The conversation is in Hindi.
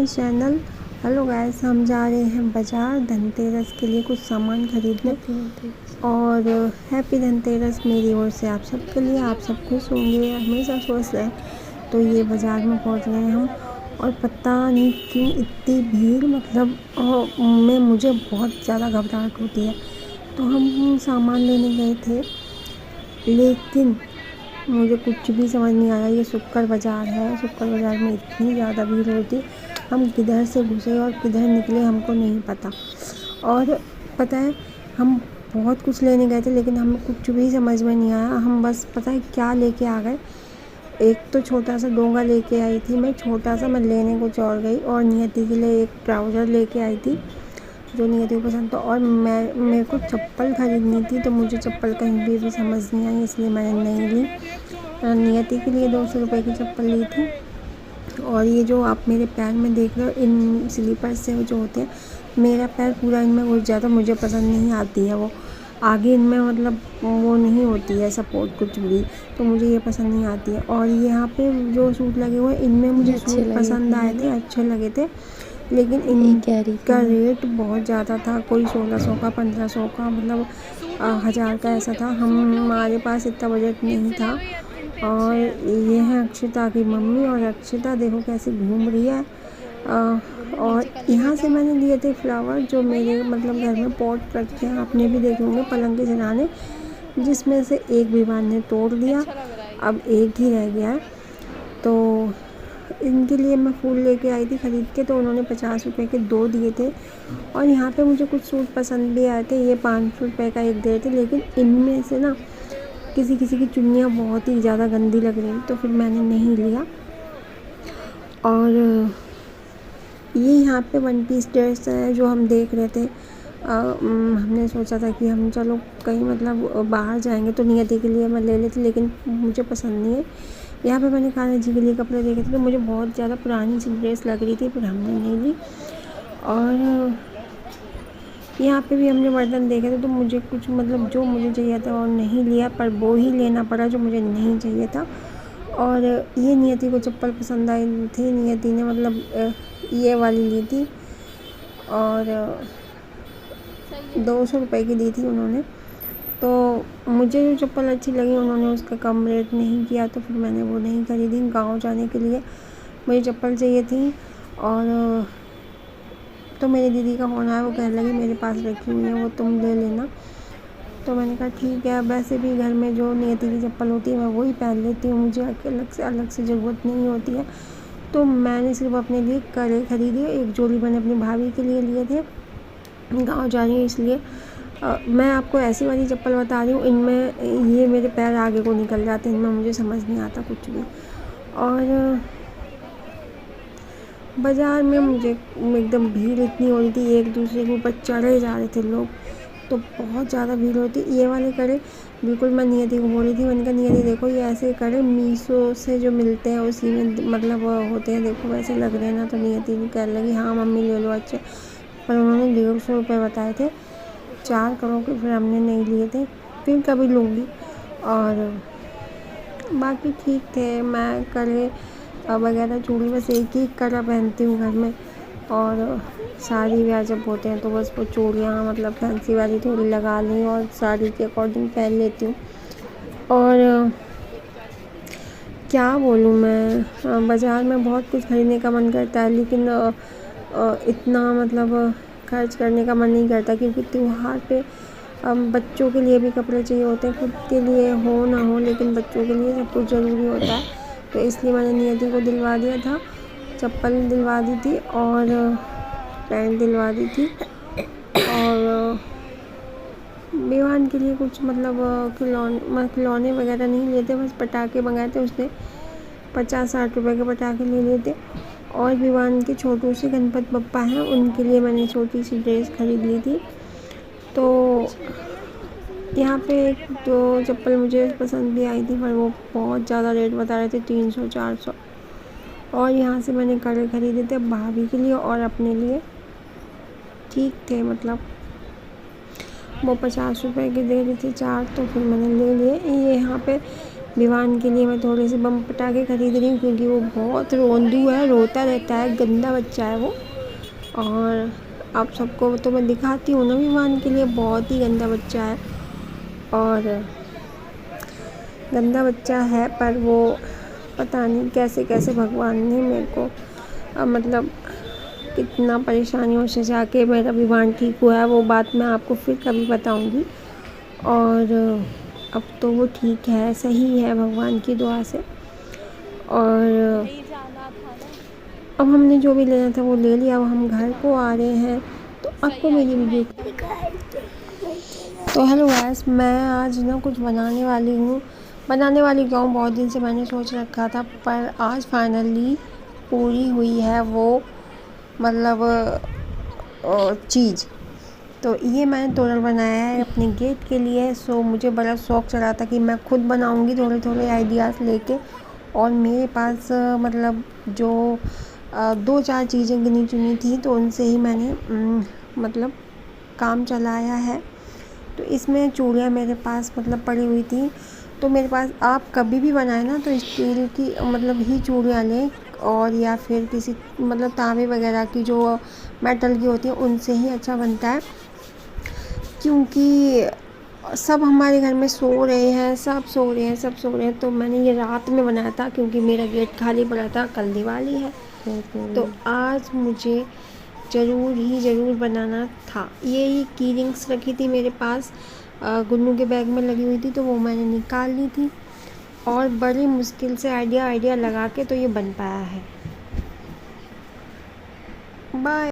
चैनल। हेलो गाइस, हम जा रहे हैं बाज़ार धनतेरस के लिए कुछ सामान खरीदने। और हैप्पी धनतेरस मेरी ओर से आप सबके लिए। आप सब खुश होंगे, हमेशा स्वस्थ है। तो ये बाज़ार में पहुंच गए हम, और पता नहीं क्यों इतनी भीड़, मतलब में मुझे बहुत ज़्यादा घबराहट होती है। तो हम सामान लेने गए थे, लेकिन मुझे कुछ भी समझ नहीं आया। ये शुक्र बाज़ार है, शुक्र बाज़ार में इतनी ज़्यादा भीड़ होती, हम किधर से घुसे और किधर निकले हमको नहीं पता। और पता है, हम बहुत कुछ लेने गए थे, लेकिन हमें कुछ भी समझ में नहीं आया। हम बस पता है क्या लेके आ गए। एक तो छोटा सा डोंगा लेके आई थी मैं, छोटा सा। मैं लेने कुछ और गई, और नियति के लिए एक ट्राउज़र लेके आई थी जो नियति को पसंद था। और मेरे को चप्पल खरीदनी थी, तो मुझे चप्पल कहीं भी समझ नहीं आई, इसलिए मैंने नहीं ली। नियति के लिए 200 रुपये की चप्पल ली थी। और ये जो आप मेरे पैर में देख रहे हो, इन स्लीपर्स से जो होते हैं, मेरा पैर पूरा इनमें घुस जाता, मुझे पसंद नहीं आती है वो। आगे इनमें मतलब वो नहीं होती है सपोर्ट कुछ भी, तो मुझे ये पसंद नहीं आती है। और ये यहाँ पे जो सूट लगे हुए हैं, इनमें मुझे सूट पसंद आए थे, अच्छे लगे थे, लेकिन इनका रेट बहुत ज़्यादा था। कोई 1600 का, 1500 का, मतलब 1000 का ऐसा था। हमारे पास इतना बजट नहीं था। और ये है अक्षिता की मम्मी, और अक्षिता देखो कैसे घूम रही है। और यहाँ से मैंने लिए थे फ्लावर, जो मेरे मतलब घर में पॉट रखे हैं, आपने भी देखे होंगे पलंग के सिरहाने, जिसमें से एक विवान ने तोड़ दिया, अब एक ही रह गया है। तो इनके लिए मैं फूल लेके आई थी खरीद के, तो उन्होंने 50 रुपये के 2 दिए थे। और यहाँ पे मुझे कुछ सूट पसंद भी आए थे, ये 500 रुपये का एक दे थे, लेकिन इनमें से ना किसी किसी की चुन्नियाँ बहुत ही ज़्यादा गंदी लग रही थी, तो फिर मैंने नहीं लिया। और ये यहाँ पे 1 पीस ड्रेस है जो हम देख रहे थे। हमने सोचा था कि हम चलो कहीं मतलब बाहर जाएंगे तो नियति के लिए मैं ले लेती, लेकिन मुझे पसंद नहीं है। यहाँ पे मैंने कान्हा जी के लिए कपड़े देखे थे, तो मुझे बहुत ज़्यादा पुरानी सी ड्रेस लग रही थी, फिर हमने नहीं ली। और यहाँ पे भी हमने बर्तन देखे थे, तो मुझे कुछ मतलब जो मुझे चाहिए था और नहीं लिया, पर वो ही लेना पड़ा जो मुझे नहीं चाहिए था। और ये नियति को चप्पल पसंद आई थी, नियति ने मतलब ये वाली ली थी, और 200 रुपये की दी थी उन्होंने। तो मुझे जो चप्पल अच्छी लगी, उन्होंने उसका कम रेट नहीं किया, तो फिर मैंने वो नहीं खरीदी। गाँव जाने के लिए मुझे चप्पल चाहिए थी। और तो मेरी दीदी का फ़ोन आया, वो कहने लगी मेरे पास रखी हुई है, वो तुम ले लेना। तो मैंने कहा ठीक है। वैसे भी घर में जो नियति की चप्पल होती है मैं वही पहन लेती हूँ, मुझे अलग से ज़रूरत नहीं होती है। तो मैंने सिर्फ अपने लिए कड़े खरीदे, एक जोड़ी मैंने अपनी भाभी के लिए लिए थे, गाँव जा रही हूँ इसलिए। मैं आपको ऐसी वाली चप्पल बता रही हूँ, इनमें ये मेरे पैर आगे को निकल जाते हैं, इनमें मुझे समझ नहीं आता कुछ भी। और बाज़ार में मुझे एकदम भीड़ इतनी हो रही थी, एक दूसरे के ऊपर चढ़े जा रहे थे लोग, तो बहुत ज़्यादा भीड़ होती। ये वाले कड़े बिल्कुल मैं नियति को बोल रही थी, मैंने कहा नियति देखो, ये ऐसे कड़े मीशो से जो मिलते हैं उसी में मतलब होते हैं, देखो वैसे लग रहे हैं ना। तो नियति भी कहने लगी हाँ मम्मी ले लो अच्छे, पर उन्होंने 150 रुपये बताए थे 4 कड़ों के, फिर हमने नहीं लिए थे, फिर कभी लूँगी। और बाकी ठीक थे। मैं कड़े वगैरह चूड़ी बस एक ही कड़ा पहनती हूँ घर में, और साड़ी ब्याह जब होते हैं तो बस वो चूड़ियाँ मतलब फैंसी वाली थोड़ी लगा ली और साड़ी के अकॉर्डिंग पहन लेती हूँ। और क्या बोलूँ मैं, बाज़ार में बहुत कुछ खरीदने का मन करता है, लेकिन इतना मतलब खर्च करने का मन नहीं करता, क्योंकि त्योहार पे बच्चों के लिए भी कपड़े चाहिए होते हैं, खुद के लिए हो ना हो, लेकिन बच्चों के लिए सब कुछ ज़रूरी होता है। तो इसलिए मैंने नियति को दिलवा दिया था, चप्पल दिलवा दी थी और पैंट दिलवा दी थी। और विवान के लिए कुछ मतलब खिलौने वगैरह नहीं लेते, बस पटाखे मंगाए थे, उसने 50-60 रुपये के पटाखे ले लिए थे। और विवान के छोटू से गणपति बप्पा हैं, उनके लिए मैंने छोटी सी ड्रेस खरीद ली थी। तो यहाँ पे एक दो चप्पल मुझे पसंद भी आई थी, पर वो बहुत ज़्यादा रेट बता रहे थे, 300-400। और यहाँ से मैंने कड़े खरीदे थे भाभी के लिए और अपने लिए, ठीक थे, मतलब वो 50 रुपये के दे रही थी 4, तो फिर मैंने ले लिए। ये यहाँ पे विवान के लिए मैं थोड़े से बम पटाखे खरीद रही हूँ, क्योंकि वो बहुत रोंदू है, रोता रहता है, गंदा बच्चा है वो। और आप सबको तो मैं दिखाती हूँ ना, विवान के लिए बहुत ही गंदा बच्चा है। और गंदा बच्चा है, पर वो पता नहीं कैसे कैसे भगवान ने मेरे को मतलब कितना परेशानियों से जाके मेरा विवान ठीक हुआ है, वो बात मैं आपको फिर कभी बताऊंगी। और अब तो वो ठीक है, सही है भगवान की दुआ से। और अब हमने जो भी लेना था वो ले लिया, अब हम घर को आ रहे हैं। तो आपको मेरी वीडियो तो हेलो गाइस, मैं आज ना कुछ बनाने वाली हूँ। बनाने वाली क्यों, बहुत दिन से मैंने सोच रखा था, पर आज फाइनली पूरी हुई है वो मतलब चीज़। तो ये मैंने तोरण बनाया है अपने गेट के लिए। सो मुझे बड़ा शौक़ चढ़ा था कि मैं खुद बनाऊंगी थोड़े थोड़े आइडियाज़ लेके। और मेरे पास मतलब जो 2-4 चीज़ें गिनी चुनी थी, तो उनसे ही मैंने मतलब काम चलाया है। तो इसमें चूड़ियाँ मेरे पास मतलब पड़ी हुई थी। तो मेरे पास आप कभी भी बनाए ना तो स्टील की मतलब ही चूड़ियाँ लें, और या फिर किसी मतलब तांबे वगैरह की जो मेटल की होती है उनसे ही अच्छा बनता है। क्योंकि सब हमारे घर में सो रहे हैं, सब सो रहे हैं। तो मैंने ये रात में बनाया था, क्योंकि मेरा गेट खाली पड़ा था, कल दिवाली है। तो आज मुझे ज़रूर बनाना था। ये की रिंग्स रखी थी मेरे पास, गुन्नू के बैग में लगी हुई थी, तो वो मैंने निकाल ली थी। और बड़ी मुश्किल से आइडिया लगा के तो ये बन पाया है। बाय।